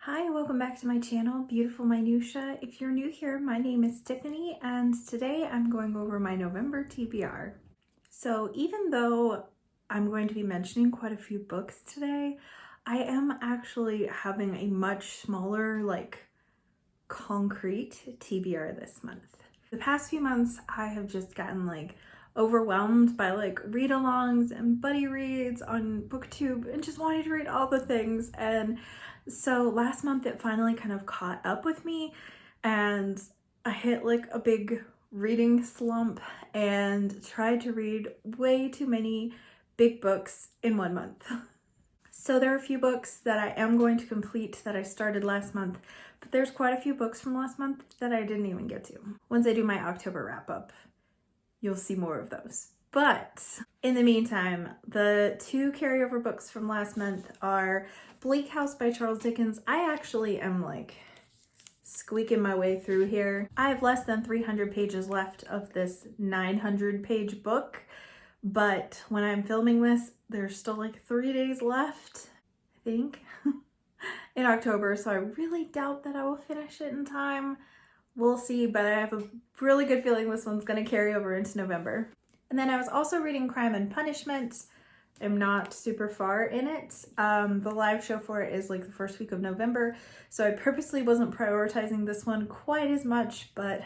Hi, welcome back to my channel, Beautiful Minutia. If you're new here, my name is Tiffany, and today I'm going over my November TBR. So even though I'm going to be mentioning quite a few books today, I am actually having a much smaller, concrete TBR this month. The past few months, I have just gotten overwhelmed by read-alongs and buddy reads on BookTube and just wanting to read all the things. And so last month it finally kind of caught up with me and I hit a big reading slump and tried to read way too many big books in 1 month. So there are a few books that I am going to complete that I started last month, but there's quite a few books from last month that I didn't even get to. Once I do my October wrap up, you'll see more of those. But in the meantime, the two carryover books from last month are Bleak House by Charles Dickens. I actually am squeaking my way through here. I have less than 300 pages left of this 900-page book, but when I'm filming this, there's still 3 days left, I think, in October, so I really doubt that I will finish it in time. We'll see, but I have a really good feeling this one's gonna carry over into November. And then I was also reading Crime and Punishment. I'm not super far in it. The live show for it is the first week of November, so I purposely wasn't prioritizing this one quite as much, but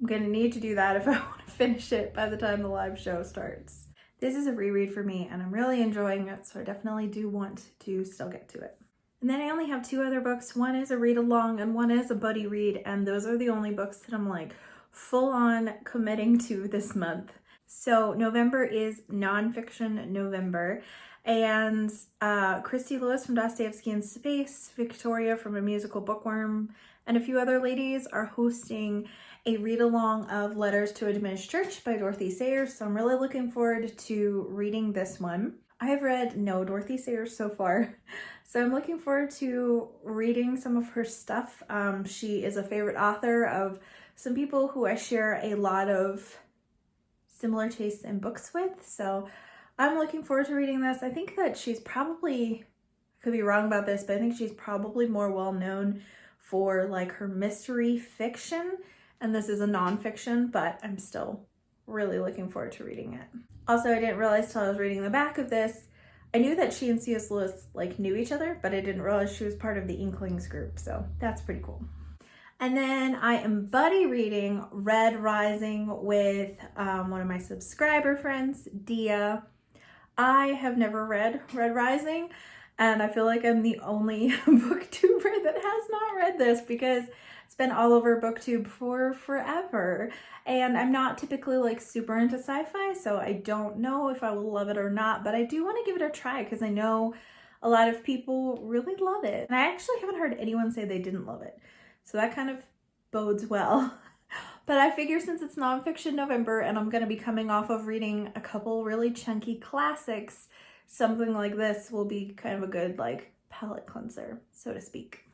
I'm gonna need to do that if I want to finish it by the time the live show starts. This is a reread for me and I'm really enjoying it, so I definitely do want to still get to it. And then I only have two other books. One is a read along and one is a buddy read, and those are the only books that I'm full on committing to this month. So November is NonFiction November, and Christy Lewis from Dostoevsky in Space, Victoria from A Musical Bookworm, and a few other ladies are hosting a read-along of Letters to a Diminished Church by Dorothy Sayers, so I'm really looking forward to reading this one. I have read no Dorothy Sayers so far, so I'm looking forward to reading some of her stuff. She is a favorite author of some people who I share a lot of similar tastes in books with, so I'm looking forward to reading this. I think that she's probably, I could be wrong about this, but I think she's probably more well known for her mystery fiction, and this is a nonfiction, but I'm still really looking forward to reading it. Also, I didn't realize till I was reading the back of this, I knew that she and C.S. Lewis knew each other, but I didn't realize she was part of the Inklings group, so that's pretty cool. And then I am buddy reading Red Rising with one of my subscriber friends, Dia. I have never read Red Rising, and I feel like I'm the only booktuber that has not read this because it's been all over BookTube for forever. And I'm not typically super into sci-fi, so I don't know if I will love it or not, but I do want to give it a try because I know a lot of people really love it. And I actually haven't heard anyone say they didn't love it. So that kind of bodes well. But I figure since it's nonfiction November and I'm going to be coming off of reading a couple really chunky classics, something like this will be kind of a good palate cleanser, so to speak.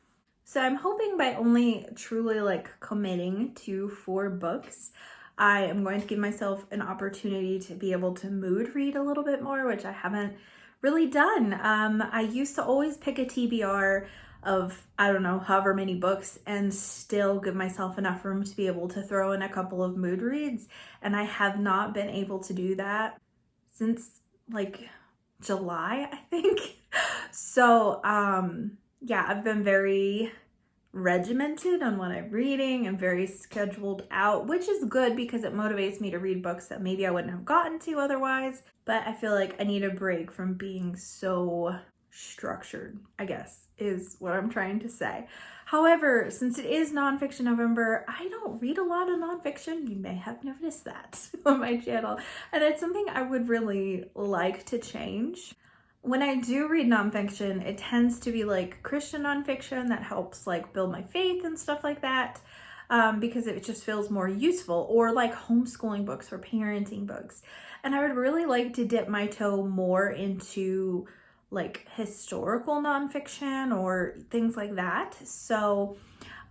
So I'm hoping by only truly committing to 4 books, I am going to give myself an opportunity to be able to mood read a little bit more, which I haven't really done. I used to always pick a TBR of, I don't know, however many books and still give myself enough room to be able to throw in a couple of mood reads. And I have not been able to do that since July, I think. So, yeah, I've been very regimented on what I'm reading and very scheduled out, which is good because it motivates me to read books that maybe I wouldn't have gotten to otherwise. But I feel like I need a break from being so structured, I guess, is what I'm trying to say. However, since it is nonfiction November, I don't read a lot of nonfiction. You may have noticed that on my channel, and it's something I would really like to change. When I do read nonfiction, it tends to be Christian nonfiction that helps build my faith and stuff like that, because it just feels more useful, or homeschooling books or parenting books. And I would really like to dip my toe more into historical nonfiction or things like that. So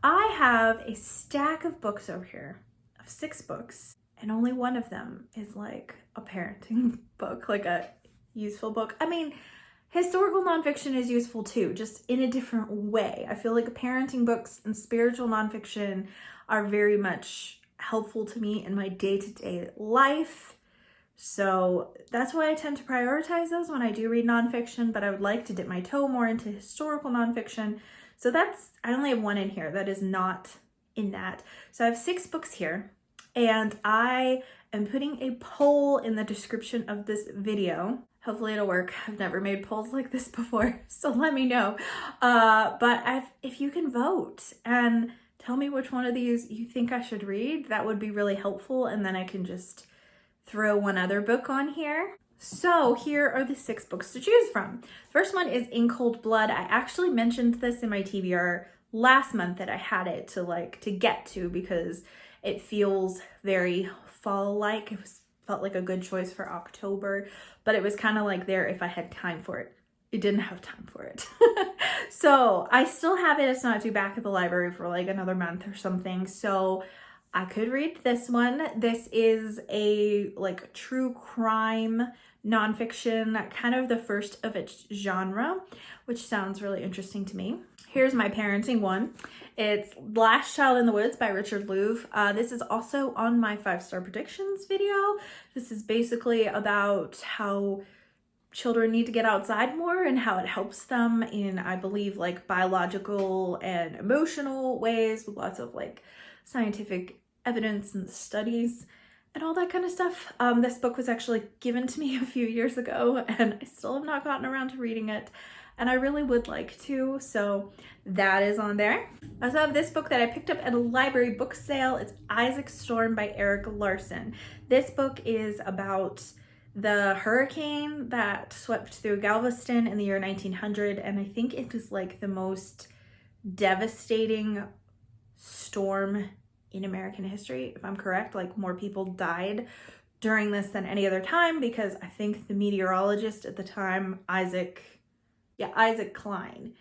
I have a stack of books over here of 6 books, and only one of them is a parenting book, a useful book. I mean, Historical nonfiction is useful too, just in a different way. I feel like parenting books and spiritual nonfiction are very much helpful to me in my day-to-day life. So that's why I tend to prioritize those when I do read nonfiction, but I would like to dip my toe more into historical nonfiction. So I only have one in here that is not in that. So I have 6 books here, and I am putting a poll in the description of this video. Hopefully it'll work. I've never made polls like this before, so let me know. But if you can vote and tell me which one of these you think I should read, that would be really helpful, and then I can just throw one other book on here. So here are the 6 books to choose from. First one is In Cold Blood. I actually mentioned this in my TBR last month that I had it to get to because it feels very fall-like. Felt like a good choice for October, but it was kind of like there if I had time for it. It didn't have time for it. So I still have it. It's not due back at the library for like another month or something. So I could read this one. This is a like true crime nonfiction, kind of the first of its genre, which sounds really interesting to me. Here's my parenting one. It's Last Child in the Woods by Richard Louv. This is also on my 5-star predictions video. This is basically about how children need to get outside more and how it helps them in, I believe, like biological and emotional ways with lots of like scientific evidence and studies and all that kind of stuff. This book was actually given to me a few years ago and I still have not gotten around to reading it, and I really would like to, so that is on there. I also have this book that I picked up at a library book sale. It's Isaac Storm by Erik Larson. This book is about the hurricane that swept through Galveston in the year 1900, and I think it is like the most devastating storm in American history, if I'm correct. Like more people died during this than any other time because I think the meteorologist at the time, Isaac Klein,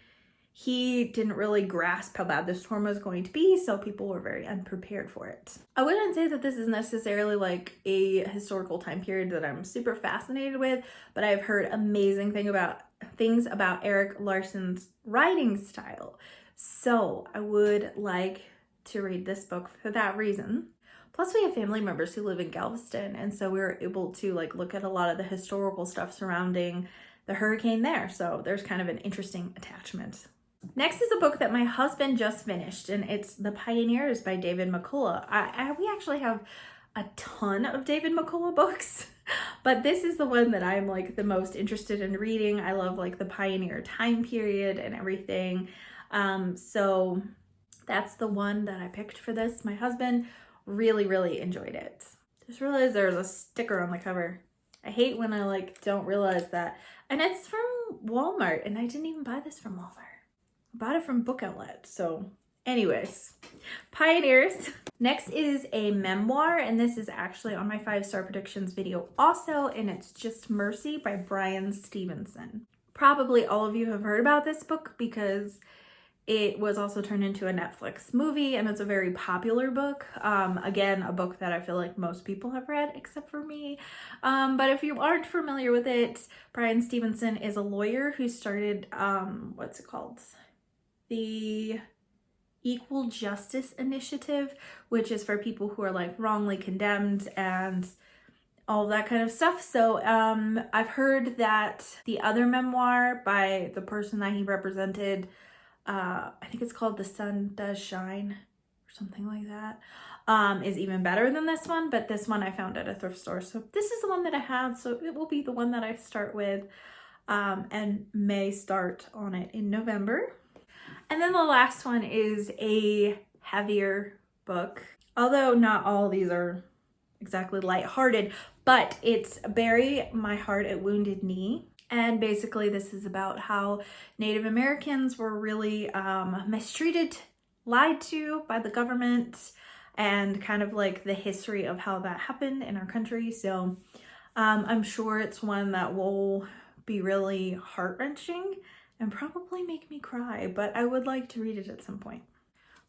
he didn't really grasp how bad the storm was going to be, so people were very unprepared for it. I wouldn't say that this is necessarily like a historical time period that I'm super fascinated with, but I've heard amazing things about Erik Larson's writing style. So I would like to read this book for that reason. Plus we have family members who live in Galveston, and so we were able to like look at a lot of the historical stuff surrounding the hurricane there. So there's kind of an interesting attachment. Next is a book that my husband just finished, and it's The Pioneers by David McCullough. We actually have a ton of David McCullough books, but this is the one that I'm like the most interested in reading. I love like the pioneer time period and everything. So that's the one that I picked for this. My husband really, really enjoyed it. Just realized there's a sticker on the cover. I hate when I like don't realize that. And it's from Walmart, and I didn't even buy this from Walmart. I bought it from Book Outlet. So anyways, Pioneers. Next is a memoir, and this is actually on my 5-star predictions video also, and it's Just Mercy by Bryan Stevenson. Probably all of you have heard about this book because it was also turned into a Netflix movie, and it's a very popular book. Again, a book that I feel like most people have read except for me. But if you aren't familiar with it, Bryan Stevenson is a lawyer who started, what's it called? The Equal Justice Initiative, which is for people who are like wrongly condemned and all that kind of stuff. So I've heard that the other memoir by the person that he represented, I think it's called The Sun Does Shine or something like that, is even better than this one, but this one I found at a thrift store. So this is the one that I have, so it will be the one that I start with, and may start on it in November. And then the last one is a heavier book, although not all these are exactly lighthearted, but it's Bury My Heart at Wounded Knee. And basically this is about how Native Americans were really mistreated, lied to by the government, and kind of like the history of how that happened in our country. So I'm sure it's one that will be really heart-wrenching and probably make me cry, but I would like to read it at some point.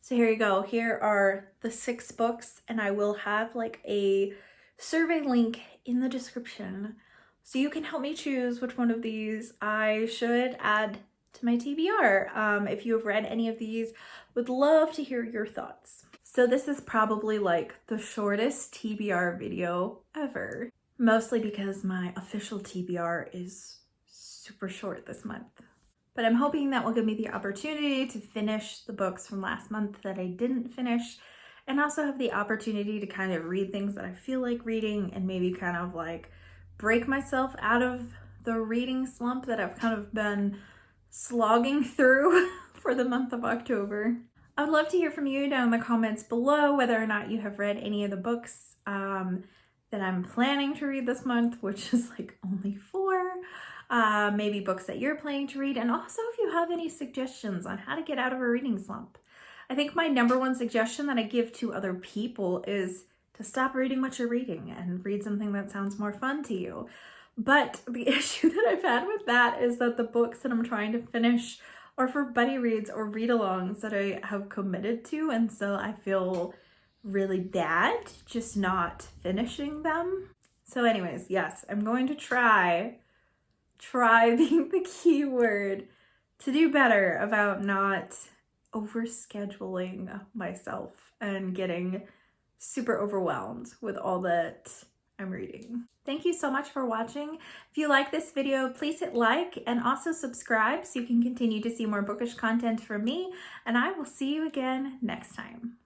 So here you go. Here are the 6 books, and I will have like a survey link in the description So you can help me choose which one of these I should add to my TBR. If you have read any of these, would love to hear your thoughts. So this is probably like the shortest TBR video ever, mostly because my official TBR is super short this month. But I'm hoping that will give me the opportunity to finish the books from last month that I didn't finish, and also have the opportunity to kind of read things that I feel like reading and maybe kind of like break myself out of the reading slump that I've kind of been slogging through for the month of October. I would love to hear from you down in the comments below whether or not you have read any of the books that I'm planning to read this month, which is like only 4. Maybe books that you're planning to read, and also if you have any suggestions on how to get out of a reading slump. I think my number one suggestion that I give to other people is to stop reading what you're reading and read something that sounds more fun to you. But the issue that I've had with that is that the books that I'm trying to finish are for buddy reads or read-alongs that I have committed to, and so I feel really bad just not finishing them. So anyways, yes, I'm going to try being the key word, to do better about not overscheduling myself and getting super overwhelmed with all that I'm reading. Thank you so much for watching. If you like this video, please hit like and also subscribe so you can continue to see more bookish content from me, and I will see you again next time.